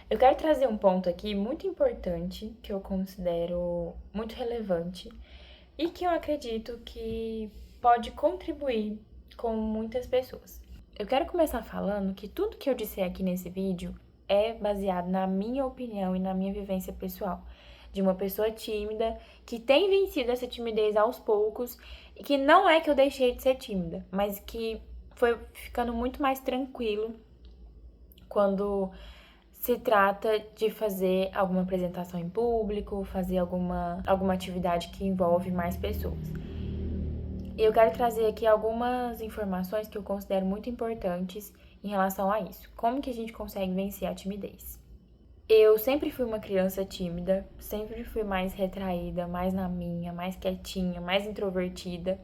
Eu quero trazer um ponto aqui muito importante, que eu considero muito relevante e que eu acredito que pode contribuir com muitas pessoas. Eu quero começar falando que tudo que eu disser aqui nesse vídeo é baseado na minha opinião e na minha vivência pessoal, de uma pessoa tímida que tem vencido essa timidez aos poucos e que não é que eu deixei de ser tímida, mas que foi ficando muito mais tranquilo quando se trata de fazer alguma apresentação em público, fazer alguma atividade que envolve mais pessoas. E eu quero trazer aqui algumas informações que eu considero muito importantes em relação a isso. Como que a gente consegue vencer a timidez? Eu sempre fui uma criança tímida, sempre fui mais retraída, mais na minha, mais quietinha, mais introvertida.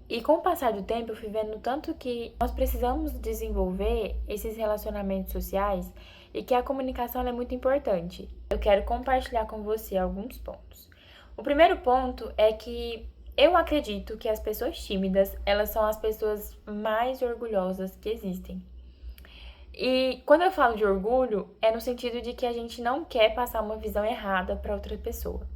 E com o passar do tempo, eu fui vendo tanto que nós precisamos desenvolver esses relacionamentos sociais e que a comunicação é muito importante. Eu quero compartilhar com você alguns pontos. O primeiro ponto é que eu acredito que as pessoas tímidas, elas são as pessoas mais orgulhosas que existem. E quando eu falo de orgulho, é no sentido de que a gente não quer passar uma visão errada para outra pessoa.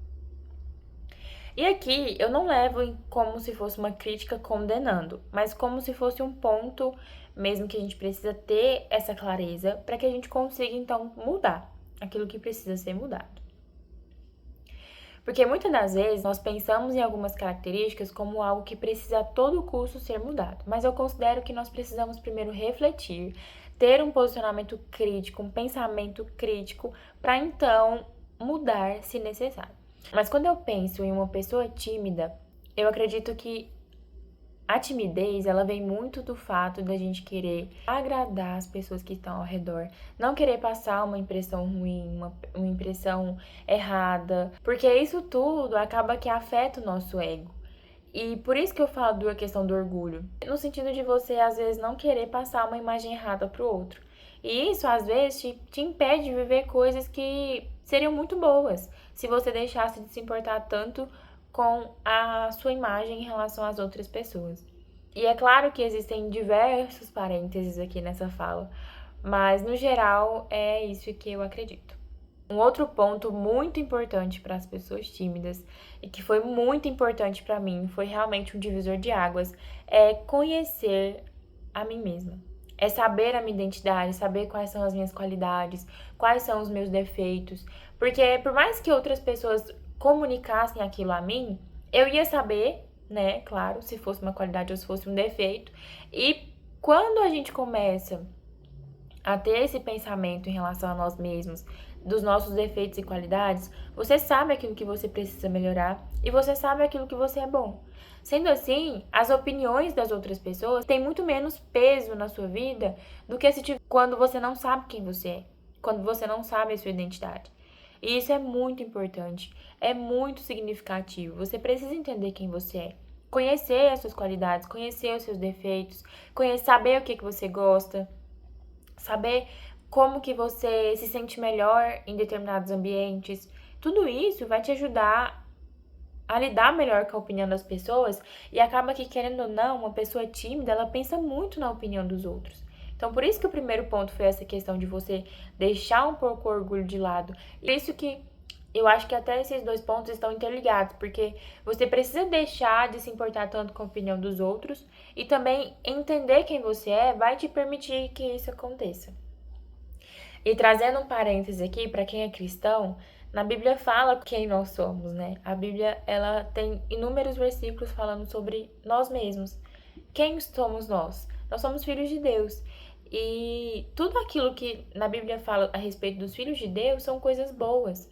E aqui eu não levo como se fosse uma crítica condenando, mas como se fosse um ponto mesmo que a gente precisa ter essa clareza para que a gente consiga então mudar aquilo que precisa ser mudado. Porque muitas das vezes nós pensamos em algumas características como algo que precisa a todo custo ser mudado, mas eu considero que nós precisamos primeiro refletir, ter um posicionamento crítico, um pensamento crítico, para então mudar se necessário. Mas quando eu penso em uma pessoa tímida, eu acredito que a timidez, ela vem muito do fato da gente querer agradar as pessoas que estão ao redor, não querer passar uma impressão ruim, uma impressão errada, porque isso tudo acaba que afeta o nosso ego. E por isso que eu falo da questão do orgulho, no sentido de você, às vezes, não querer passar uma imagem errada pro outro. E isso, às vezes, te impede de viver coisas que seriam muito boas, se você deixasse de se importar tanto com a sua imagem em relação às outras pessoas. E é claro que existem diversos parênteses aqui nessa fala, mas no geral é isso que eu acredito. Um outro ponto muito importante para as pessoas tímidas e que foi muito importante para mim, foi realmente um divisor de águas, é conhecer a mim mesma. É saber a minha identidade, saber quais são as minhas qualidades, quais são os meus defeitos, porque por mais que outras pessoas comunicassem aquilo a mim, eu ia saber, né, claro, se fosse uma qualidade ou se fosse um defeito. E quando a gente começa a ter esse pensamento em relação a nós mesmos, dos nossos defeitos e qualidades, você sabe aquilo que você precisa melhorar e você sabe aquilo que você é bom. Sendo assim, as opiniões das outras pessoas têm muito menos peso na sua vida do que se quando você não sabe quem você é, quando você não sabe a sua identidade. E isso é muito importante, é muito significativo. Você precisa entender quem você é, conhecer as suas qualidades, conhecer os seus defeitos, saber o que você gosta, saber como que você se sente melhor em determinados ambientes. Tudo isso vai te ajudar a lidar melhor com a opinião das pessoas e acaba que, querendo ou não, uma pessoa tímida, ela pensa muito na opinião dos outros. Então, por isso que o primeiro ponto foi essa questão de você deixar um pouco o orgulho de lado. E isso que eu acho que até esses dois pontos estão interligados, porque você precisa deixar de se importar tanto com a opinião dos outros e também entender quem você é vai te permitir que isso aconteça. E trazendo um parêntese aqui, para quem é cristão, na Bíblia fala quem nós somos, né? A Bíblia, ela tem inúmeros versículos falando sobre nós mesmos. Quem somos nós? Nós somos filhos de Deus. E tudo aquilo que na Bíblia fala a respeito dos filhos de Deus são coisas boas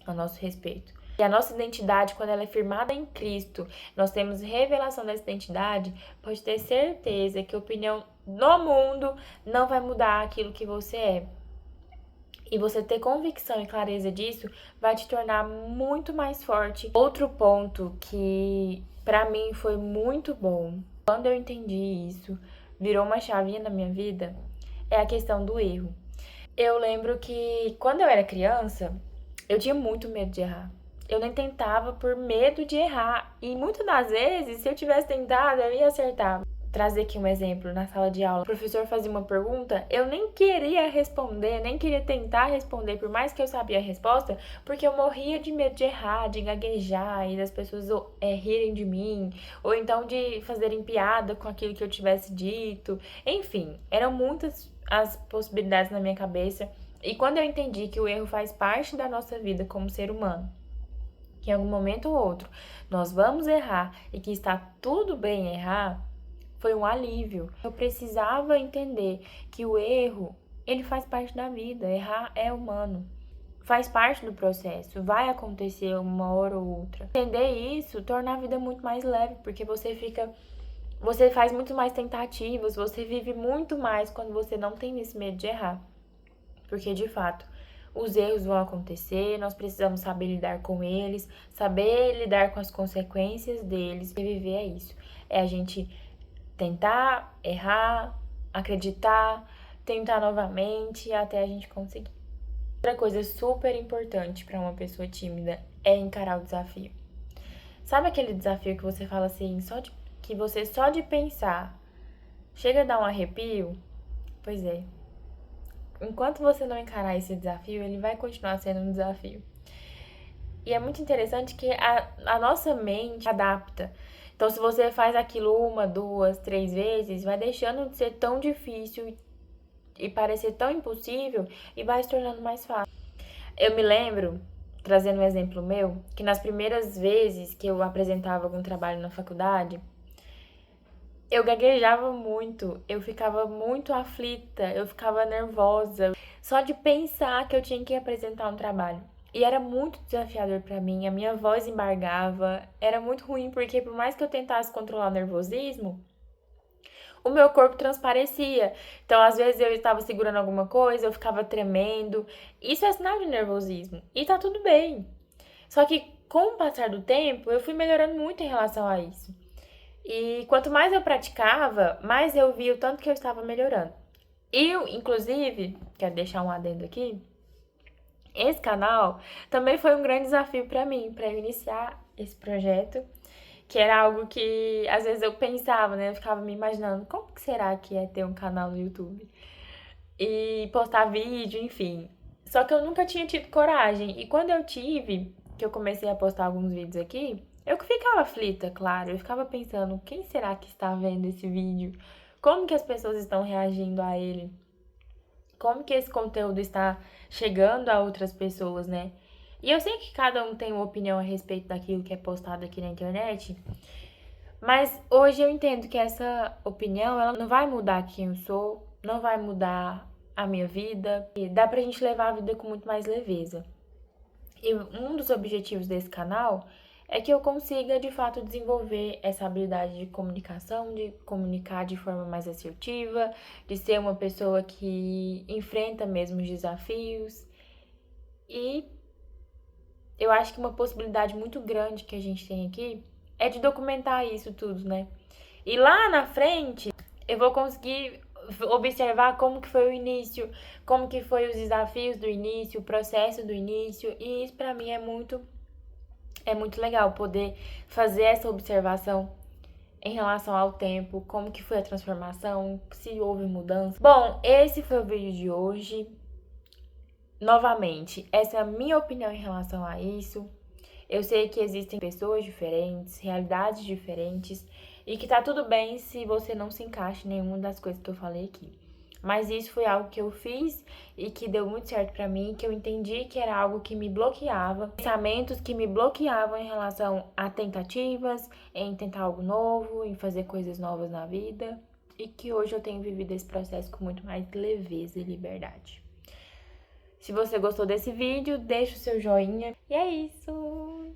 a nosso respeito. E a nossa identidade, quando ela é firmada em Cristo, nós temos revelação dessa identidade, pode ter certeza que a opinião no mundo não vai mudar aquilo que você é. E você ter convicção e clareza disso vai te tornar muito mais forte. Outro ponto que pra mim foi muito bom, quando eu entendi isso, virou uma chavinha na minha vida, é a questão do erro. Eu lembro que quando eu era criança, eu tinha muito medo de errar. Eu nem tentava por medo de errar. E muitas das vezes, se eu tivesse tentado, eu ia acertar. trazer aqui um exemplo. Na sala de aula, o professor fazia uma pergunta, eu nem queria responder, nem queria tentar responder, por mais que eu sabia a resposta, porque eu morria de medo de errar, de gaguejar e das pessoas rirem de mim, ou então de fazerem piada com aquilo que eu tivesse dito. Enfim, eram muitas as possibilidades na minha cabeça. E quando eu entendi que o erro faz parte da nossa vida como ser humano, que em algum momento ou outro nós vamos errar e que está tudo bem errar, foi um alívio. Eu precisava entender que o erro, ele faz parte da vida, errar é humano. Faz parte do processo, vai acontecer uma hora ou outra. Entender isso torna a vida muito mais leve, porque você faz muito mais tentativas, você vive muito mais quando você não tem esse medo de errar. Porque de fato, os erros vão acontecer, nós precisamos saber lidar com eles, saber lidar com as consequências deles. E viver é isso. É a gente tentar, errar, acreditar, tentar novamente até a gente conseguir. Outra coisa super importante para uma pessoa tímida é encarar o desafio. Sabe aquele desafio que você fala assim, que você só de pensar chega a dar um arrepio? Pois é. Enquanto você não encarar esse desafio, ele vai continuar sendo um desafio. E é muito interessante que a nossa mente adapta. Então, se você faz aquilo 1, 2, 3 vezes, vai deixando de ser tão difícil e parecer tão impossível e vai se tornando mais fácil. Eu me lembro, trazendo um exemplo meu, que nas primeiras vezes que eu apresentava algum trabalho na faculdade, eu gaguejava muito, eu ficava muito aflita, eu ficava nervosa, só de pensar que eu tinha que apresentar um trabalho. E era muito desafiador pra mim, a minha voz embargava, era muito ruim, porque por mais que eu tentasse controlar o nervosismo, o meu corpo transparecia. Então, às vezes eu estava segurando alguma coisa, eu ficava tremendo. Isso é sinal de nervosismo. E tá tudo bem. Só que com o passar do tempo, eu fui melhorando muito em relação a isso. E quanto mais eu praticava, mais eu vi o tanto que eu estava melhorando. Eu, inclusive, quero deixar um adendo aqui, esse canal também foi um grande desafio para mim, para eu iniciar esse projeto, que era algo que às vezes eu pensava, né? Eu ficava me imaginando, como que será que é ter um canal no YouTube? E postar vídeo, enfim. Só que eu nunca tinha tido coragem. E quando eu tive, que eu comecei a postar alguns vídeos aqui, eu que ficava aflita, claro. Eu ficava pensando, quem será que está vendo esse vídeo? Como que as pessoas estão reagindo a ele? Como que esse conteúdo está chegando a outras pessoas, né? E eu sei que cada um tem uma opinião a respeito daquilo que é postado aqui na internet, mas hoje eu entendo que essa opinião, ela não vai mudar quem eu sou, não vai mudar a minha vida, e dá pra gente levar a vida com muito mais leveza. E um dos objetivos desse canal é que eu consiga, de fato, desenvolver essa habilidade de comunicação, de comunicar de forma mais assertiva, de ser uma pessoa que enfrenta mesmo os desafios. E eu acho que uma possibilidade muito grande que a gente tem aqui é de documentar isso tudo, né? E lá na frente, eu vou conseguir observar como que foi o início, como que foi os desafios do início, o processo do início, e isso pra mim é muito legal poder fazer essa observação em relação ao tempo, como que foi a transformação, se houve mudança. Bom, esse foi o vídeo de hoje. Novamente, essa é a minha opinião em relação a isso. Eu sei que existem pessoas diferentes, realidades diferentes, e que tá tudo bem se você não se encaixa em nenhuma das coisas que eu falei aqui. Mas isso foi algo que eu fiz e que deu muito certo pra mim, que eu entendi que era algo que me bloqueava, pensamentos que me bloqueavam em relação a tentativas, em tentar algo novo, em fazer coisas novas na vida, e que hoje eu tenho vivido esse processo com muito mais leveza e liberdade. Se você gostou desse vídeo, deixa o seu joinha. E é isso!